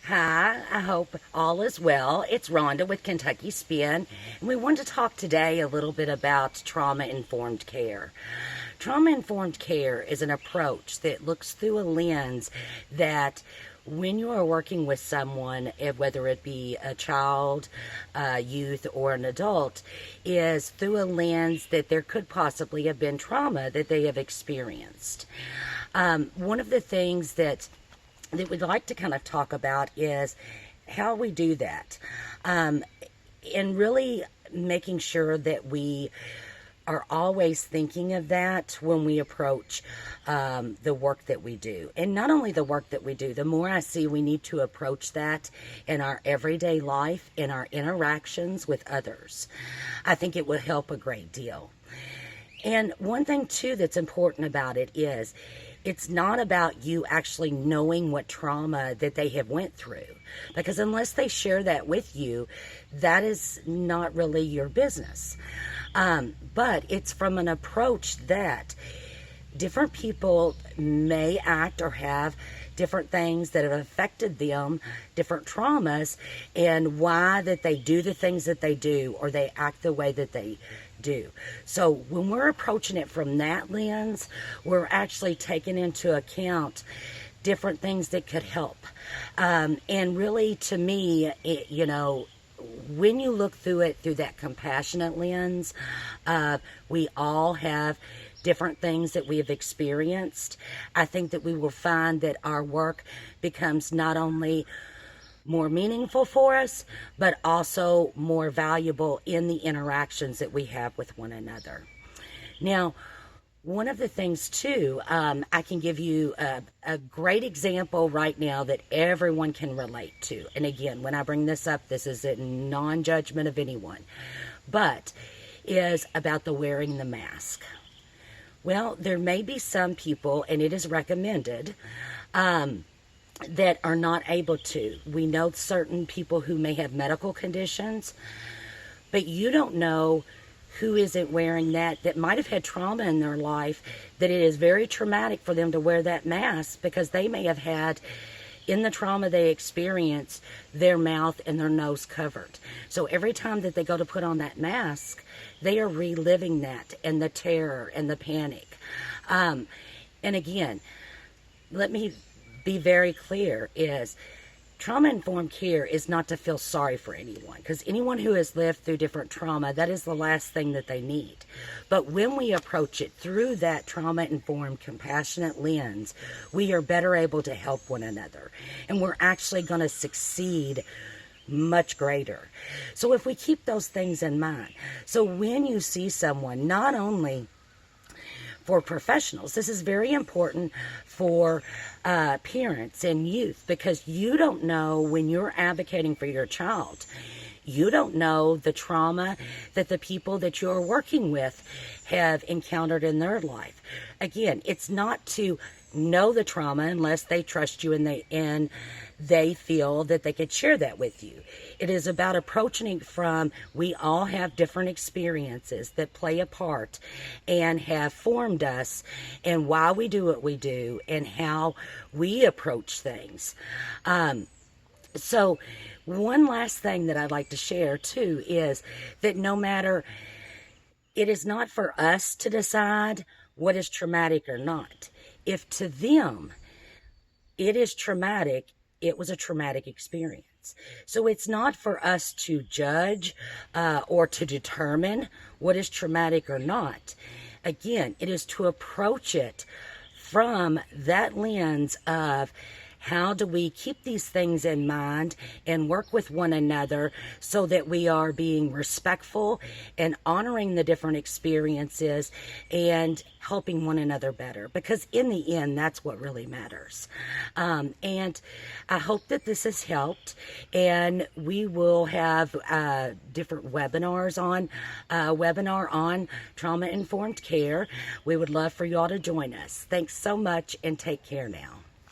Hi, I hope all is well. It's Rhonda with Kentucky Spin, and we want to talk today a little bit about trauma-informed care. Trauma-informed care is an approach that looks through a lens that when you are working with someone, whether it be a child, youth, or an adult, is through a lens that there could possibly have been trauma that they have experienced. One of the things that we'd like to kind of talk about is how we do that, and really making sure that we are always thinking of that when we approach the work that we do. And not only the work that we do, the more I see we need to approach that in our everyday life, in our interactions with others. I think it will help a great deal. And one thing too that's important about it is it's not about you actually knowing what trauma that they have went through, because unless they share that with you, that is not really your business. But it's from an approach that different people may act or have different things that have affected them, different traumas, and why that they do the things that they do or they act the way that they do. So when we're approaching it from that lens, we're actually taking into account different things that could help. And really, to me, when you look through it through that compassionate lens, we all have different things that we have experienced. I think that we will find that our work becomes not only more meaningful for us, but also more valuable in the interactions that we have with one another. Now, one of the things too, I can give you a great example right now that everyone can relate to. And again, when I bring this up, this is a non-judgment of anyone, but is about the wearing the mask. Well, there may be some people, and it is recommended, that are not able to. We know certain people who may have medical conditions, but you don't know who isn't wearing that might have had trauma in their life, that it is very traumatic for them to wear that mask because they may have had, in the trauma they experience, their mouth and their nose covered. So every time that they go to put on that mask, they are reliving that and the terror and the panic. And again, let me be very clear, is trauma-informed care is not to feel sorry for anyone, because anyone who has lived through different trauma, that is the last thing that they need. But when we approach it through that trauma-informed, compassionate lens, we are better able to help one another, and we're actually going to succeed much greater. So if we keep those things in mind, so when you see someone, not only for professionals, this is very important for parents and youth, because you don't know, when you're advocating for your child, you don't know the trauma that the people that you're working with have encountered in their life. Again, it's not to know the trauma unless they trust you and they feel that they could share that with you. It is about approaching it from, we all have different experiences that play a part and have formed us, and why we do what we do and how we approach things. So one last thing that I'd like to share too is that no matter, it is not for us to decide what is traumatic or not. If to them it is traumatic, it was a traumatic experience. So it's not for us to judge or to determine what is traumatic or not. Again, it is to approach it from that lens of, how do we keep these things in mind and work with one another so that we are being respectful and honoring the different experiences and helping one another better? Because in the end, that's what really matters. And I hope that this has helped, and we will have different webinars on trauma-informed care. We would love for you all to join us. Thanks so much, and take care now.